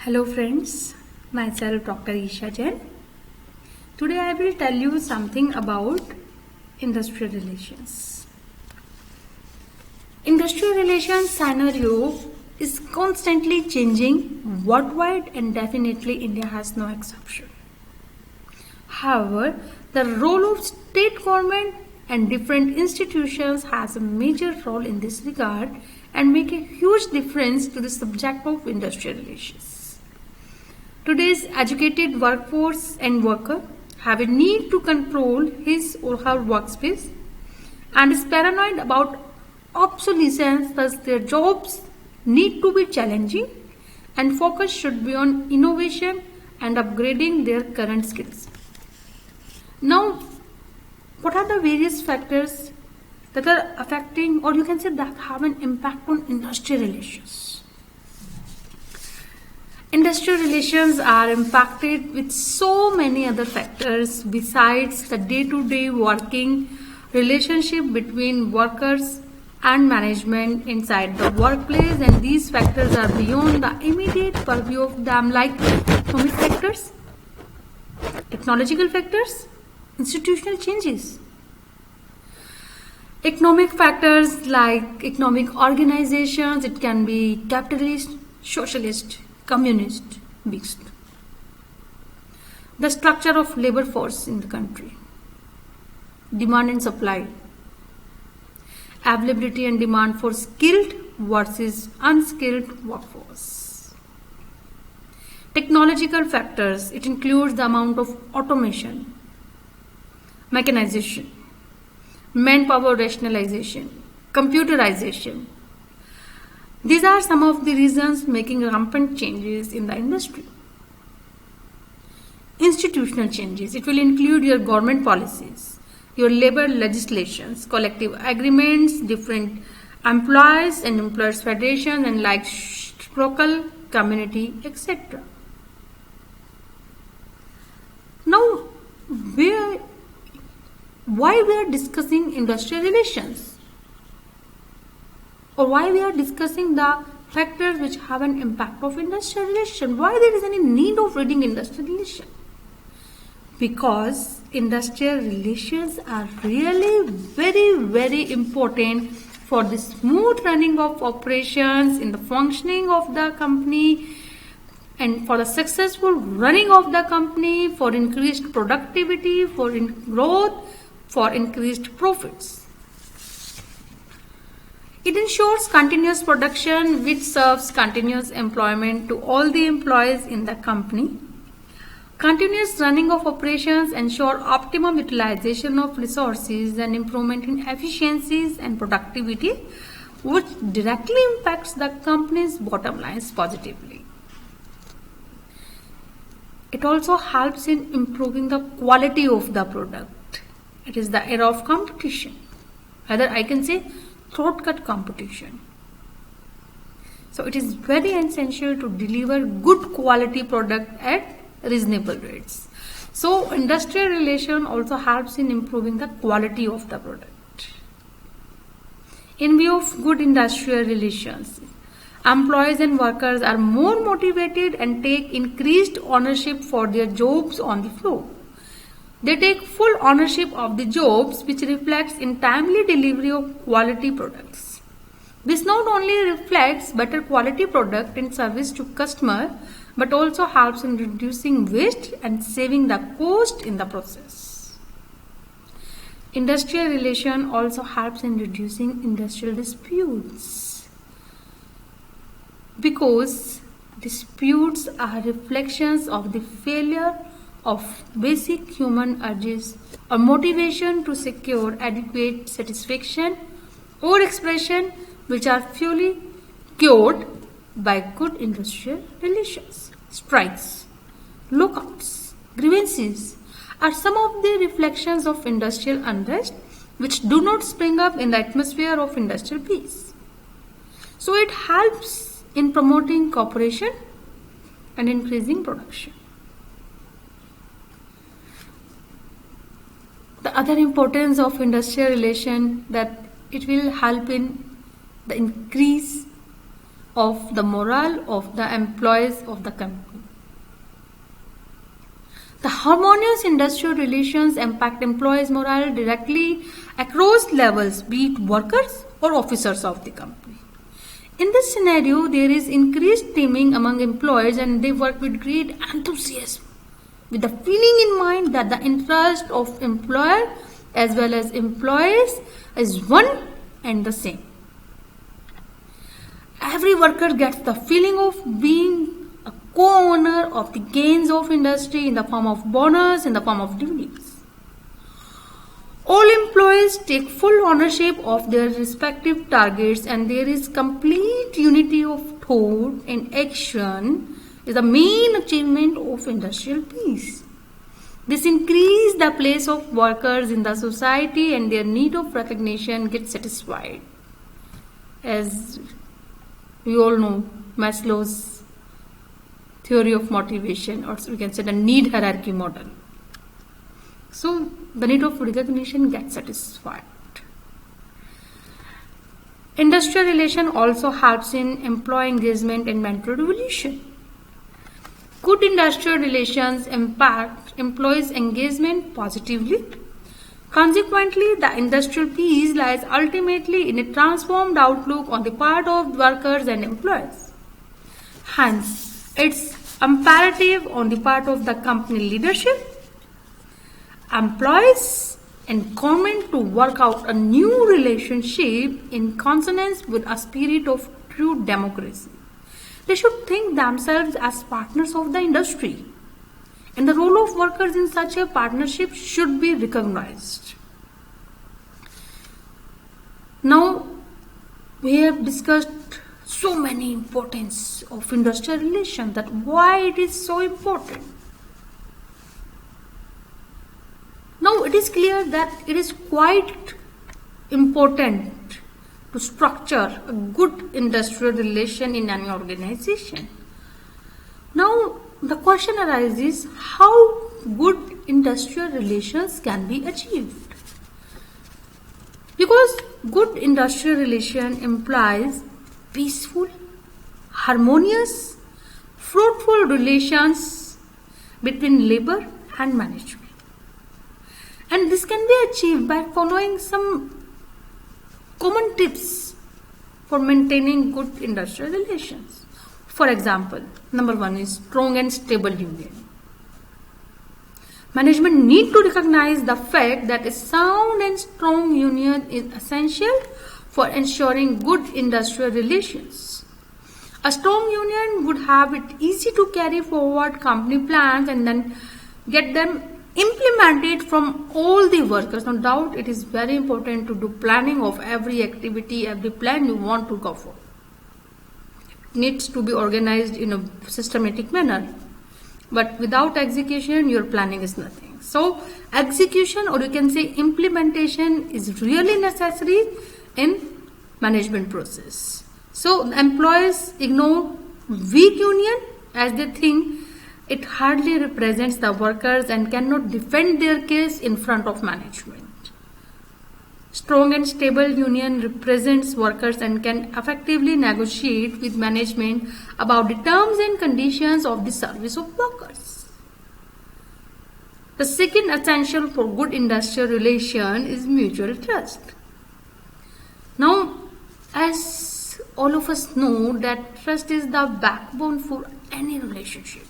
Hello friends, myself Dr. Esha Jain. Today I will tell you something about industrial relations. Industrial relations scenario is constantly changing worldwide and definitely India has no exception. However, the role of state government and different institutions has a major role in this regard and make a huge difference to the subject of industrial relations. Today's educated workforce and worker have a need to control his or her workspace and is paranoid about obsolescence, thus their jobs need to be challenging and focus should be on innovation and upgrading their current skills. Now, what are the various factors that are affecting, or you can say that have an impact on industrial relations? Industrial relations are impacted with so many other factors besides the day-to-day working relationship between workers and management inside the workplace, and these factors are beyond the immediate purview of them, like economic factors, technological factors, institutional changes. Economic factors like economic organizations, it can be capitalist, socialist, communist, mixed. The structure of labor force in the country, demand and supply, availability and demand for skilled versus unskilled workforce. Technological factors, it includes the amount of automation, mechanization, manpower rationalization, computerization. These are some of the reasons making rampant changes in the industry. Institutional changes, it will include your government policies, your labor legislations, collective agreements, different employers and employers federation and like local community, etc. Now, why we are discussing industrial relations, or why we are discussing the factors which have an impact of industrial relation? Why there is any need of reading industrial relation? Because industrial relations are really very important for the smooth running of operations in the functioning of the company and for the successful running of the company, for increased productivity, for growth, for increased profits. It ensures continuous production which serves continuous employment to all the employees in the company. Continuous running of operations ensure optimum utilization of resources and improvement in efficiencies and productivity, which directly impacts the company's bottom lines positively. It also helps in improving the quality of the product. It is the era of competition. Either I can say throat cut competition. So it is very essential to deliver good quality product at reasonable rates. So industrial relation also helps in improving the quality of the product. In view of good industrial relations, employees and workers are more motivated and take increased ownership for their jobs on the floor. They take full ownership of the jobs, which reflects in timely delivery of quality products. This not only reflects better quality product and service to customer, but also helps in reducing waste and saving the cost in the process. Industrial relation also helps in reducing industrial disputes, because disputes are reflections of the failure of basic human urges or motivation to secure adequate satisfaction or expression, which are fully cured by good industrial relations. Strikes, lockouts, grievances are some of the reflections of industrial unrest which do not spring up in the atmosphere of industrial peace. So it helps in promoting cooperation and increasing production. The other importance of industrial relation, that it will help in the increase of the morale of the employees of the company. The harmonious industrial relations impact employees' morale directly across levels, be it workers or officers of the company. In this scenario, there is increased teaming among employees and they work with great enthusiasm, with the feeling in mind that the interest of employer as well as employees is one and the same. Every worker gets the feeling of being a co-owner of the gains of industry in the form of bonus, in the form of dividends. All employees take full ownership of their respective targets and there is complete unity of thought and action is the main achievement of industrial peace. This increases the place of workers in the society and their need of recognition gets satisfied. As we all know, Maslow's theory of motivation, or we can say the need hierarchy model. So the need of recognition gets satisfied. Industrial relation also helps in employee engagement and mental revolution. Good industrial relations impact employees' engagement positively. Consequently, the industrial peace lies ultimately in a transformed outlook on the part of workers and employees. Hence, it's imperative on the part of the company leadership, employees, and government to work out a new relationship in consonance with a spirit of true democracy. They should think themselves as partners of the industry, and the role of workers in such a partnership should be recognized. Now, we have discussed so many importance of industrial relations, that why it is so important. Now, it is clear that it is quite important to structure a good industrial relation in an organization. Now, the question arises, how good industrial relations can be achieved? Because good industrial relation implies peaceful, harmonious, fruitful relations between labor and management. And this can be achieved by following some common tips for maintaining good industrial relations. For example, number one is strong and stable union. Management need to recognize the fact that a sound and strong union is essential for ensuring good industrial relations. A strong union would have it easy to carry forward company plans and then get them implemented from all the workers. No doubt it is very important to do planning of every activity, every plan you want to go for. It needs to be organized in a systematic manner. But without execution, your planning is nothing. So, execution, or you can say implementation, is really necessary in management process. So, employees ignore weak union as they think it hardly represents the workers and cannot defend their case in front of management. Strong and stable union represents workers and can effectively negotiate with management about the terms and conditions of the service of workers. The second essential for good industrial relation is mutual trust. Now, as all of us know that trust is the backbone for any relationship.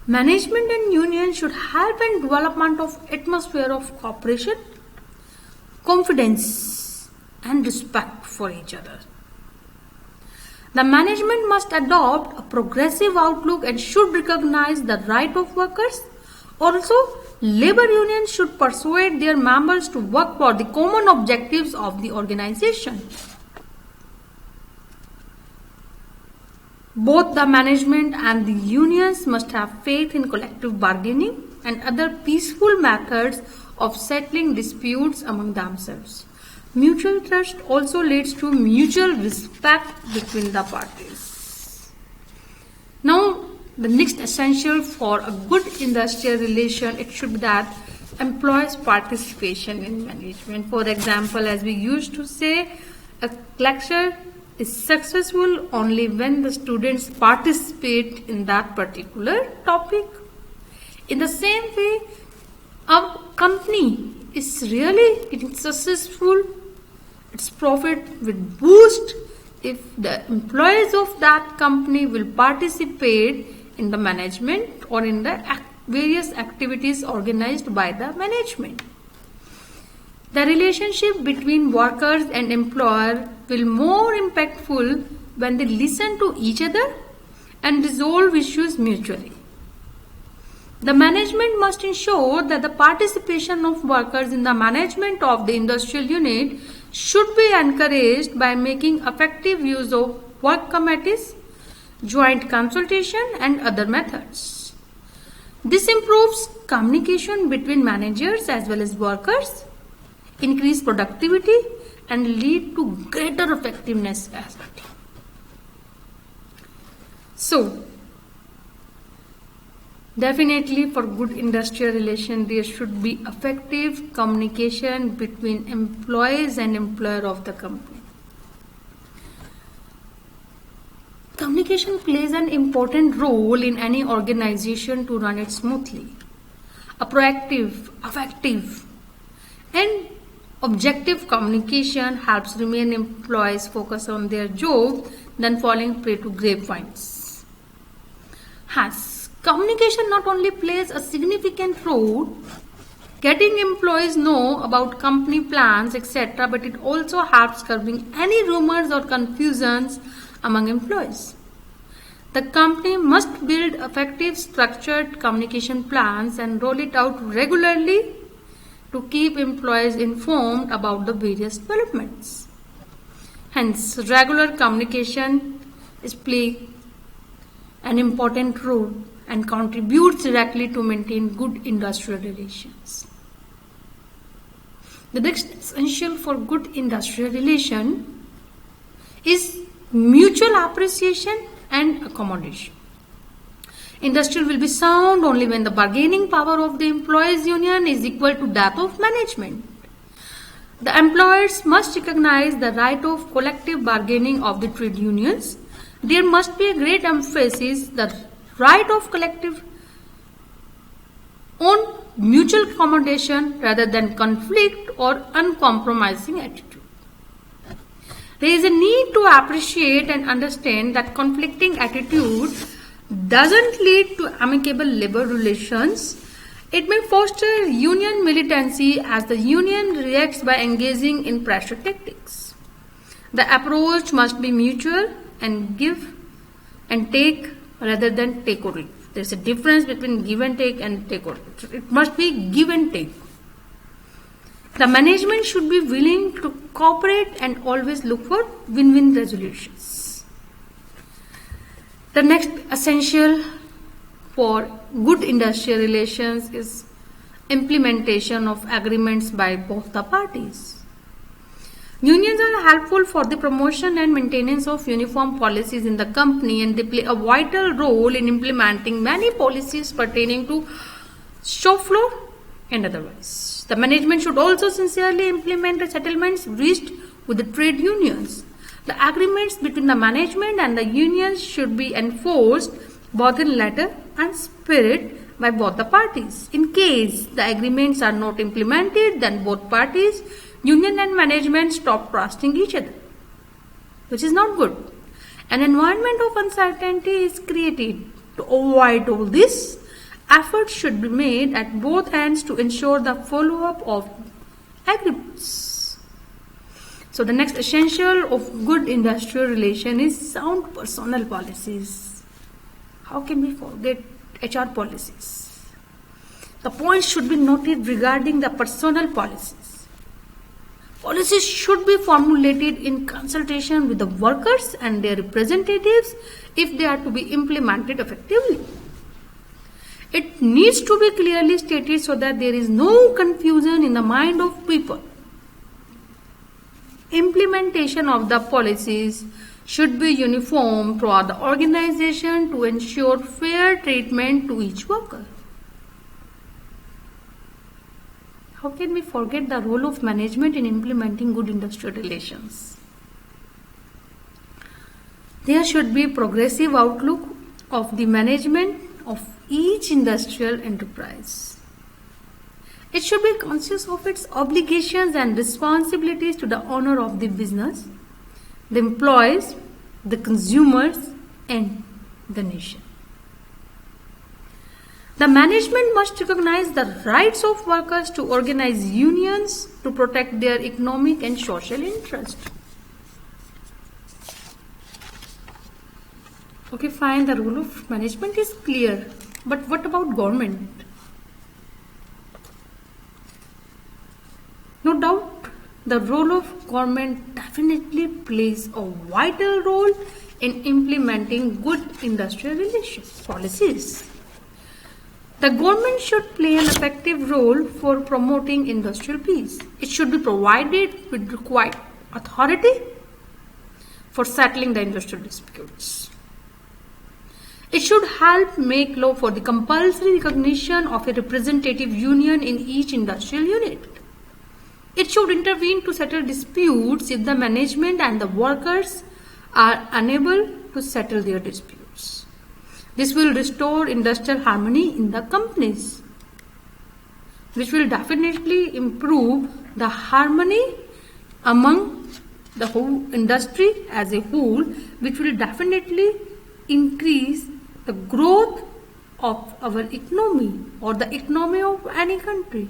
Management and union should help in development of atmosphere of cooperation, confidence and respect for each other. The management must adopt a progressive outlook and should recognize the right of workers. Also, labor unions should persuade their members to work for the common objectives of the organization. Both the management and the unions must have faith in collective bargaining and other peaceful methods of settling disputes among themselves. Mutual trust also leads to mutual respect between the parties. Now, the next essential for a good industrial relation, it should be that employees' participation in management. For example, as we used to say, a lecture is successful only when the students participate in that particular topic. In the same way, a company is really getting successful, its profit will boost if the employees of that company will participate in the management or in the various activities organized by the management. The relationship between workers and employer will more impactful when they listen to each other and resolve issues mutually. The management must ensure that the participation of workers in the management of the industrial unit should be encouraged by making effective use of work committees, joint consultation and other methods. This improves communication between managers as well as workers, increase productivity and lead to greater effectiveness as well. So, definitely for good industrial relation there should be effective communication between employees and employer of the company. Communication plays an important role in any organization to run it smoothly. A proactive, effective and objective communication helps remain employees focused on their job than falling prey to grapevines. Hence, communication not only plays a significant role getting employees know about company plans etc., but it also helps curbing any rumors or confusions among employees. The company must build effective structured communication plans and roll it out regularly to keep employees informed about the various developments. Hence, regular communication is play an important role and contributes directly to maintain good industrial relations. The next essential for good industrial relation is mutual appreciation and accommodation. Industrial will be sound only when the bargaining power of the employees union is equal to that of management. The employers must recognize the right of collective bargaining of the trade unions. There must be a great emphasis the right of collective on mutual accommodation rather than conflict or uncompromising attitude. There is a need to appreciate and understand that conflicting attitude doesn't lead to amicable labor relations. It may foster union militancy as the union reacts by engaging in pressure tactics. The approach must be mutual and give and take rather than take or leave. There is a difference between give and take and take or leave. It must be give and take. The management should be willing to cooperate and always look for win-win resolutions. The next essential for good industrial relations is implementation of agreements by both the parties. Unions are helpful for the promotion and maintenance of uniform policies in the company, and they play a vital role in implementing many policies pertaining to shop floor and otherwise. The management should also sincerely implement the settlements reached with the trade unions. The agreements between the management and the unions should be enforced both in letter and spirit by both the parties. In case the agreements are not implemented, then both parties, union and management, stop trusting each other, which is not good. An environment of uncertainty is created. To avoid all this, efforts should be made at both ends to ensure the follow-up of agreements. So the next essential of good industrial relation is sound personnel policies. How can we forget HR policies? The points should be noted regarding the personnel policies. Policies should be formulated in consultation with the workers and their representatives if they are to be implemented effectively. It needs to be clearly stated so that there is no confusion in the mind of people. Implementation of the policies should be uniform throughout the organization to ensure fair treatment to each worker. How can we forget the role of management in implementing good industrial relations? There should be progressive outlook of the management of each industrial enterprise. It should be conscious of its obligations and responsibilities to the owner of the business, the employees, the consumers, and the nation. The management must recognize the rights of workers to organize unions to protect their economic and social interests. Okay, fine, the role of management is clear, but what about government? No doubt, the role of government definitely plays a vital role in implementing good industrial relations policies. The government should play an effective role for promoting industrial peace. It should be provided with required authority for settling the industrial disputes. It should help make law for the compulsory recognition of a representative union in each industrial unit. It should intervene to settle disputes if the management and the workers are unable to settle their disputes. This will restore industrial harmony in the companies, which will definitely improve the harmony among the whole industry as a whole, which will definitely increase the growth of our economy or the economy of any country.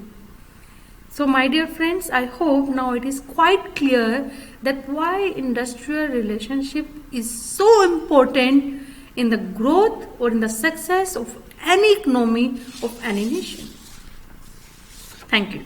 So my dear friends, I hope now it is quite clear that why industrial relationship is so important in the growth or in the success of any economy of any nation. Thank you.